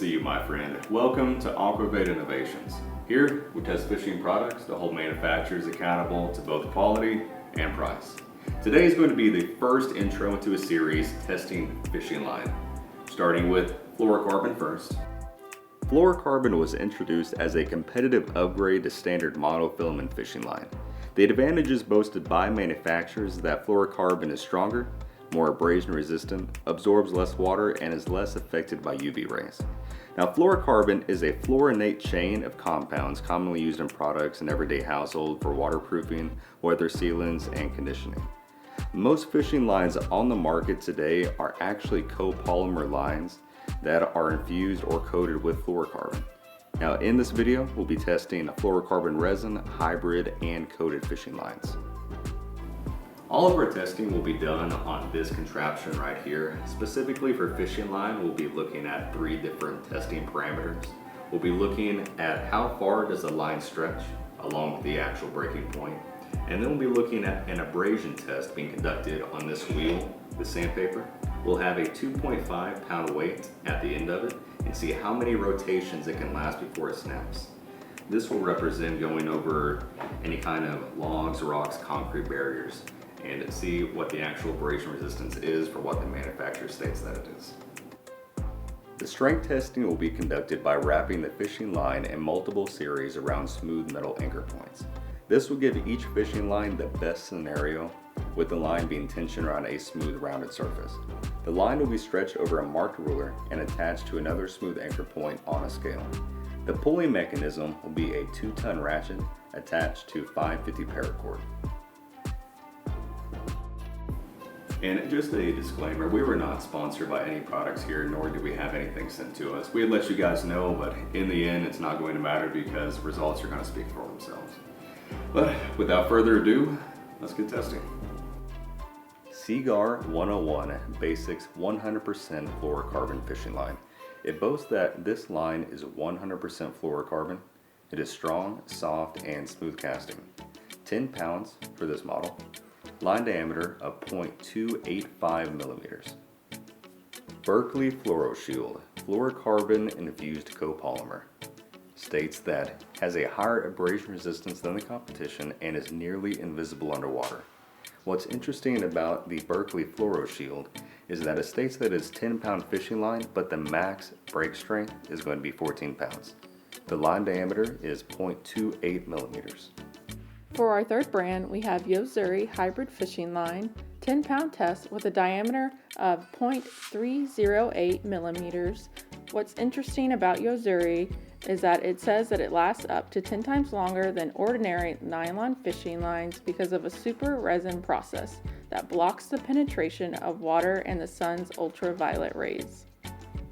see you, my friend. Welcome to AquavteInnovations. Here, we test fishing products to hold manufacturers accountable to both quality and price. Today is going to be the first intro into a series testing fishing line, starting with fluorocarbon first. Fluorocarbon was introduced as a competitive upgrade to standard monofilament fishing line. The advantages boasted by manufacturers is that fluorocarbon is stronger, more abrasion resistant, absorbs less water, and is less affected by UV rays. Now, fluorocarbon is a fluorinate chain of compounds commonly used in products in everyday household for waterproofing, weather sealants, and conditioning. Most fishing lines on the market today are actually copolymer lines that are infused or coated with fluorocarbon. Now, in this video, we'll be testing a fluorocarbon resin, hybrid, and coated fishing lines. All of our testing will be done on this contraption right here. Specifically for fishing line, we'll be looking at 3 different testing parameters. We'll be looking at how far does the line stretch along with the actual breaking point. And then we'll be looking at an abrasion test being conducted on this wheel, the sandpaper. We'll have a 2.5 pound weight at the end of it and see how many rotations it can last before it snaps. This will represent going over any kind of logs, rocks, concrete barriers, and see what the actual abrasion resistance is for what the manufacturer states that it is. The strength testing will be conducted by wrapping the fishing line in multiple series around smooth metal anchor points. This will give each fishing line the best scenario, with the line being tensioned around a smooth rounded surface. The line will be stretched over a marked ruler and attached to another smooth anchor point on a scale. The pulling mechanism will be a 2-ton ratchet attached to 550 paracord. And just a disclaimer, we were not sponsored by any products here, nor did we have anything sent to us. We'd let you guys know, but in the end, it's not going to matter because results are going to speak for themselves. But without further ado, let's get testing. Seaguar 101 Basix 100% fluorocarbon fishing line. It boasts that this line is 100% fluorocarbon. It is strong, soft, and smooth casting. 10 pounds for this model. Line diameter of 0.285 millimeters. Berkley FluoroShield, fluorocarbon infused copolymer. States that has a higher abrasion resistance than the competition and is nearly invisible underwater. What's interesting about the Berkley FluoroShield is that it states that it's 10-pound fishing line, but the max break strength is going to be 14 pounds. The line diameter is 0.28 millimeters. For our third brand, we have Yo-Zuri Hybrid fishing line, 10-pound test with a diameter of 0.308 millimeters. What's interesting about Yo-Zuri is that it says that it lasts up to 10 times longer than ordinary nylon fishing lines because of a super resin process that blocks the penetration of water and the sun's ultraviolet rays.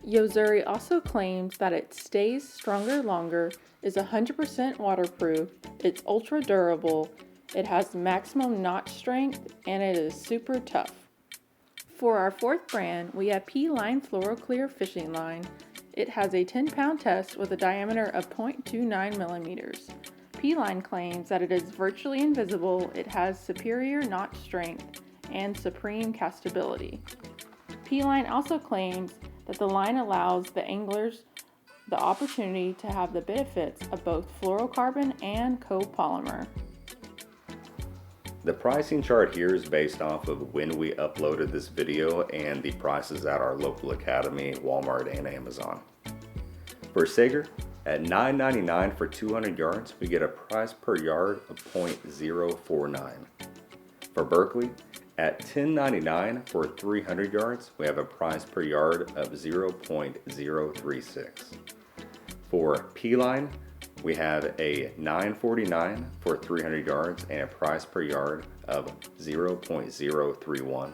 Yo-Zuri also claims that it stays stronger longer, is 100% waterproof, it's ultra durable, it has maximum knot strength, and it is super tough. For our fourth brand, we have P-Line Floroclear fishing line. It has a 10-pound test with a diameter of 0.29 millimeters. P-Line claims that it is virtually invisible, it has superior knot strength, and supreme castability. P-Line also claims that the line allows the anglers the opportunity to have the benefits of both fluorocarbon and copolymer. The pricing chart here is based off of when we uploaded this video and the prices at our local academy, Walmart, and Amazon. For Seaguar, at $9.99 for 200 yards, we get a price per yard of 0.049. For Berkley, at $10.99 for 300 yards, we have a price per yard of 0.036. For P-Line, we have a $9.49 for 300 yards and a price per yard of 0.031.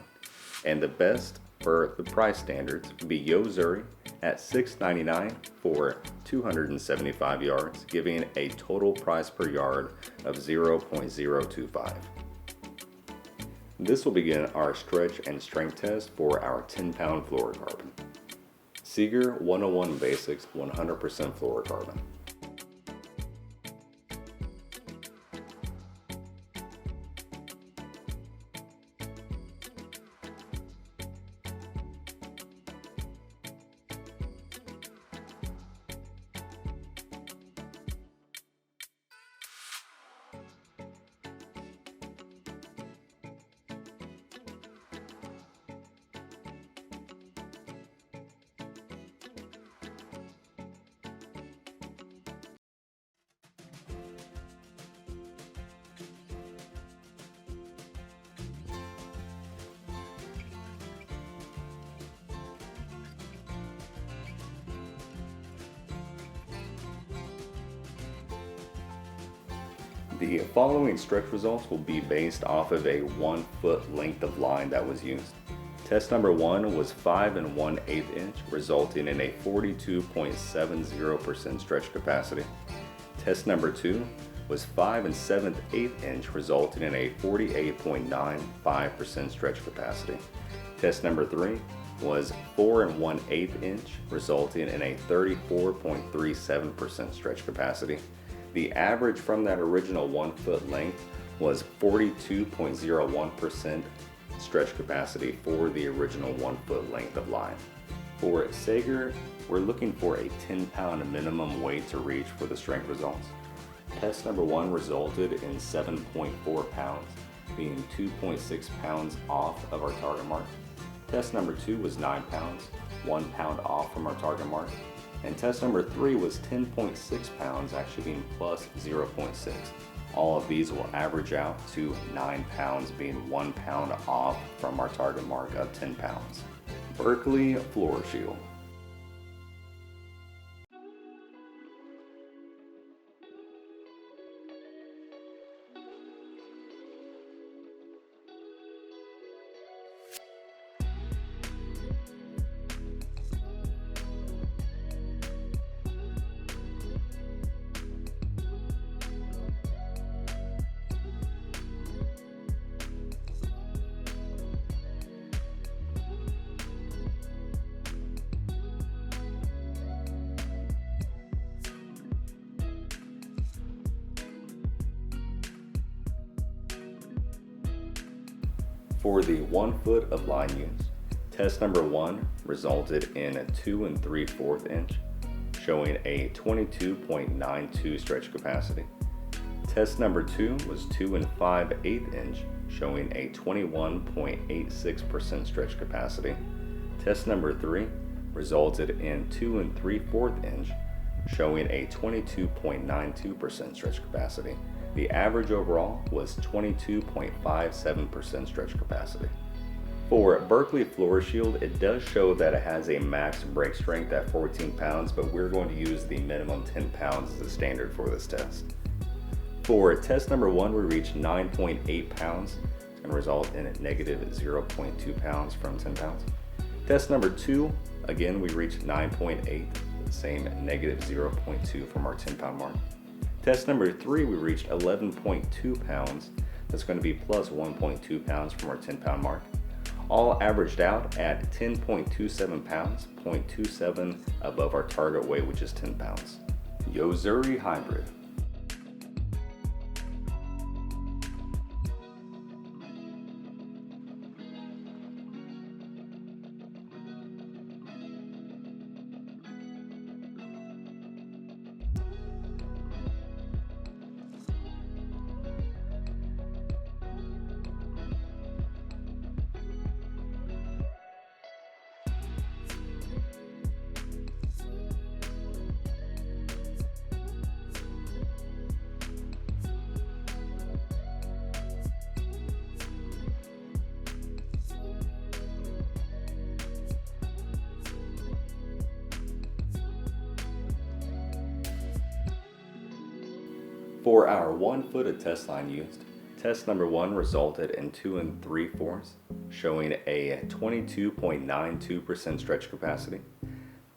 And the best for the price standards would be Yo-Zuri at $6.99 for 275 yards, giving a total price per yard of 0.025. This will begin our stretch and strength test for our 10-pound fluorocarbon. Seaguar 101 Basix 100% fluorocarbon. The following stretch results will be based off of a 1 foot length of line that was used. Test number 1 was 5 1/8 inch, resulting in a 42.70% stretch capacity. Test number 2 was 5 7/8 inch, resulting in a 48.95% stretch capacity. Test number 3 was 4 1/8 inch, resulting in a 34.37% stretch capacity. The average from that original 1 foot length was 42.01% stretch capacity for the original 1 foot length of line. For Seaguar, we're looking for a 10-pound minimum weight to reach for the strength results. Test number 1 resulted in 7.4 pounds, being 2.6 pounds off of our target mark. Test number 2 was 9 pounds, 1 pound off from our target mark. And test number 3 was 10.6 pounds, actually being plus 0.6. All of these will average out to 9 pounds, being 1 pound off from our target mark of 10 pounds. Berkley FluoroShield. For the 1 foot of line used, test number 1 resulted in a 2 3/4 inch, showing a 22.92 stretch capacity. Test number 2 was 2 5/8 inch, showing a 21.86% stretch capacity. Test number 3 resulted in 2 3/4 inch, showing a 22.92% stretch capacity. The average overall was 22.57% stretch capacity. For Berkley FluoroShield, it does show that it has a max break strength at 14 pounds, but we're going to use the minimum 10 pounds as the standard for this test. For test number 1, we reached 9.8 pounds. It's going to result in a negative 0.2 pounds from 10 pounds. Test number 2, again, we reached 9.8, the same negative 0.2 from our 10 pound mark. Test number 3, we reached 11.2 pounds. That's going to be plus 1.2 pounds from our 10 pound mark. All averaged out at 10.27 pounds, 0.27 above our target weight, which is 10 pounds. Yo-Zuri Hybrid. For our 1 foot of test line used, test number 1 resulted in 2 3/4, showing a 22.92% stretch capacity.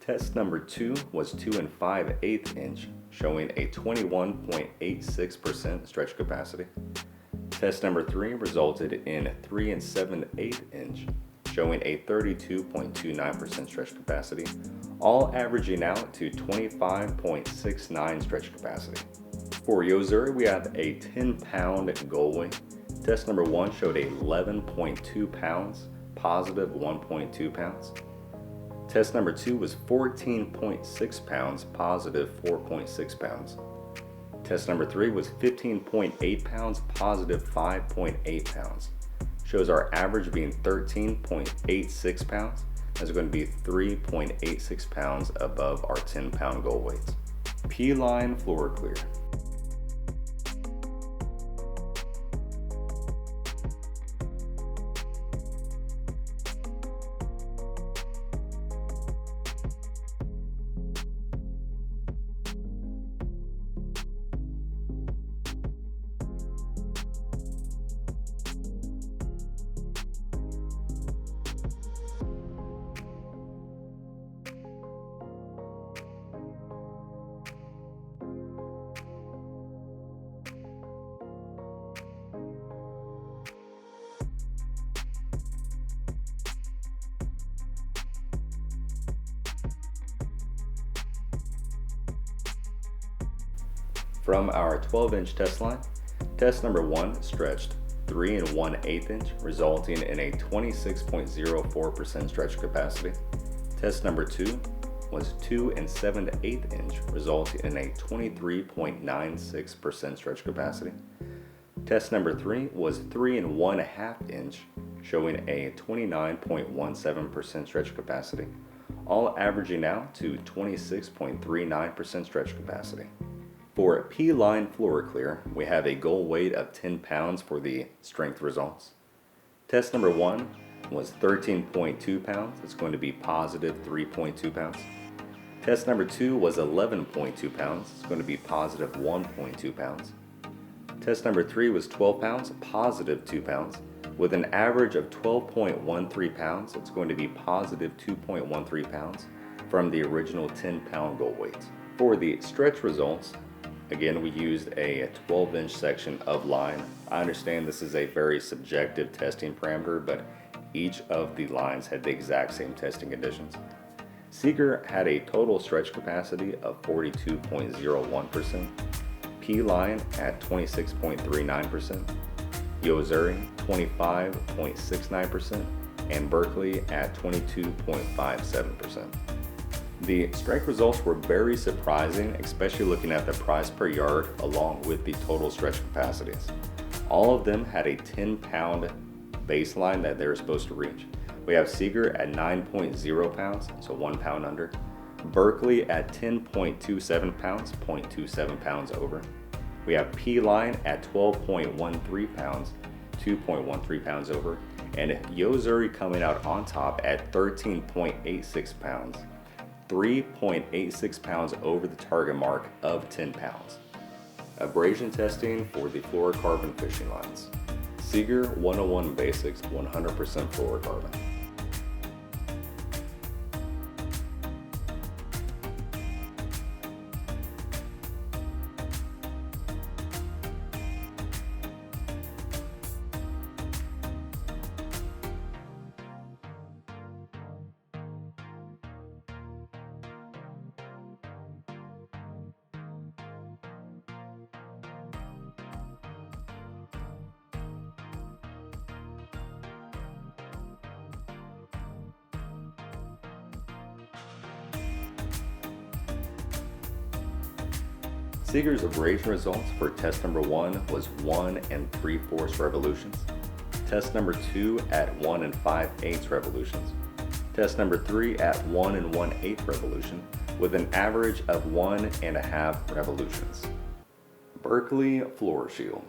Test number 2 was 2 5/8 inch, showing a 21.86% stretch capacity. Test number 3 resulted in 3 7/8 inch, showing a 32.29% stretch capacity, all averaging out to 25.69 stretch capacity. For Yo-Zuri, we have a 10-pound goal weight. Test number 1 showed 11.2 pounds, positive 1.2 pounds. Test number 2 was 14.6 pounds, positive 4.6 pounds. Test number 3 was 15.8 pounds, positive 5.8 pounds. Shows our average being 13.86 pounds. That's going to be 3.86 pounds above our 10-pound goal weights. P-Line Floroclear. From our 12-inch test line, test number 1 stretched 3 1/8 inch, resulting in a 26.04% stretch capacity. Test number 2 was 2 7/8 inch, resulting in a 23.96% stretch capacity. Test number 3 was 3 1/2 inch, showing a 29.17% stretch capacity, all averaging out to 26.39% stretch capacity. For P-Line Floroclear, we have a goal weight of 10 pounds for the strength results. Test number 1 was 13.2 pounds. It's going to be positive 3.2 pounds. Test number 2 was 11.2 pounds. It's going to be positive 1.2 pounds. Test number 3 was 12 pounds, positive 2 pounds. With an average of 12.13 pounds, it's going to be positive 2.13 pounds from the original 10-pound goal weight. For the stretch results, again, we used a 12-inch section of line. I understand this is a very subjective testing parameter, but each of the lines had the exact same testing conditions. Seaguar had a total stretch capacity of 42.01%, P-Line at 26.39%, Yo-Zuri 25.69%, and Berkley at 22.57%. The strength results were very surprising, especially looking at the price per yard along with the total stretch capacities. All of them had a 10-pound baseline that they were supposed to reach. We have Seaguar at 9.0 pounds, so 1 pound under. Berkley at 10.27 pounds, 0.27 pounds over. We have P-Line at 12.13 pounds, 2.13 pounds over. And Yo-Zuri coming out on top at 13.86 pounds, 3.86 pounds over the target mark of 10 pounds. Abrasion testing for the fluorocarbon fishing lines. Seaguar 101 Basix 100% fluorocarbon. Seaguar's abrasion results for test number 1 was 1 3/4 revolutions. Test number 2 at 1 5/8 revolutions. Test number 3 at 1 1/8 revolution with an average of 1 1/2 revolutions. Berkley FluoroShield.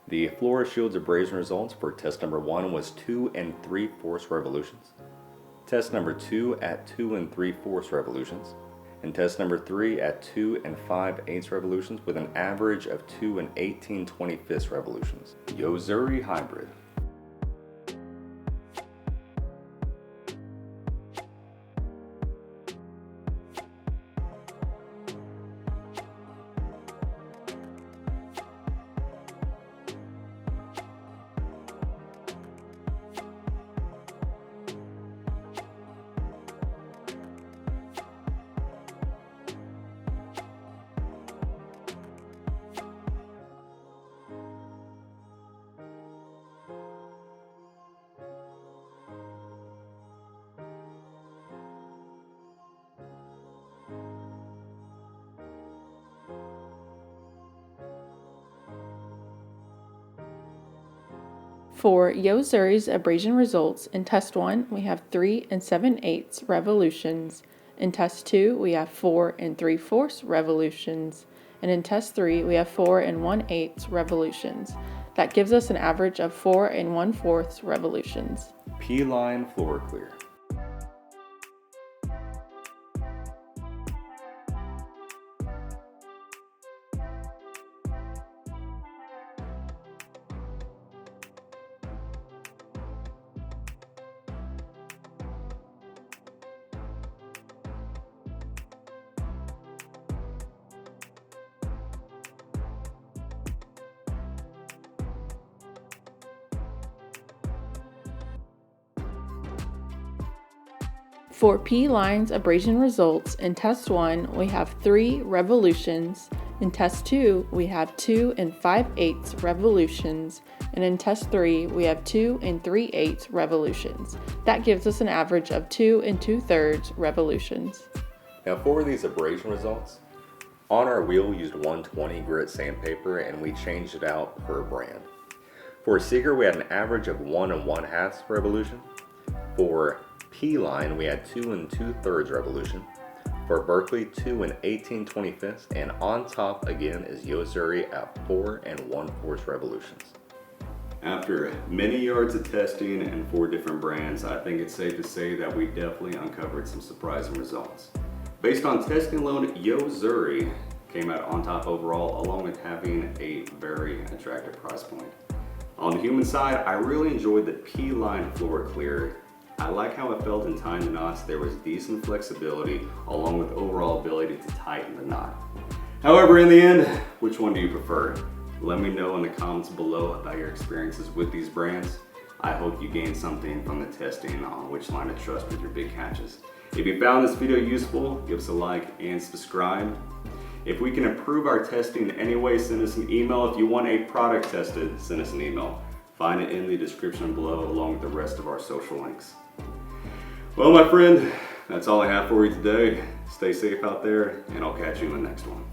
The FluoroShield's abrasion results for test number 1 was 2 3/4 revolutions. Test number 2 at 2 3/4 revolutions. And test number 3 at 2 5/8 revolutions with an average of 2 18/25 revolutions. Yo-Zuri Hybrid. For Yo-Zuri's abrasion results, in test 1 we have 3 7/8 revolutions, in test 2 we have 4 3/4 revolutions, and in test 3 we have 4 1/8 revolutions. That gives us an average of 4 1/4 revolutions. P-Line Floroclear. For P-Line's abrasion results, in test 1 we have 3 revolutions, in test 2 we have 2 5/8 revolutions, and in test 3 we have 2 3/8 revolutions. That gives us an average of 2 2/3 revolutions. Now for these abrasion results, on our wheel we used 120 grit sandpaper and we changed it out per brand. For Seaguar we had an average of 1 1/2 revolution. For P-Line we had 2 2/3 revolution. For Berkley 2 18/25, and on top again is Yo-Zuri at 4 1/4 revolutions. After many yards of testing and 4 different brands, I think it's safe to say that we definitely uncovered some surprising results. Based on testing alone, Yo-Zuri came out on top overall, along with having a very attractive price point. On the human side, I really enjoyed the P-Line Floroclear. I like how it felt in tying the knots. There was decent flexibility along with overall ability to tighten the knot. However, in the end, which one do you prefer? Let me know in the comments below about your experiences with these brands. I hope you gained something from the testing on which line to trust with your big catches. If you found this video useful, give us a like and subscribe. If we can improve our testing in any way, send us an email. If you want a product tested, send us an email. Find it in the description below along with the rest of our social links. Well, my friend, that's all I have for you today. Stay safe out there, and I'll catch you in the next one.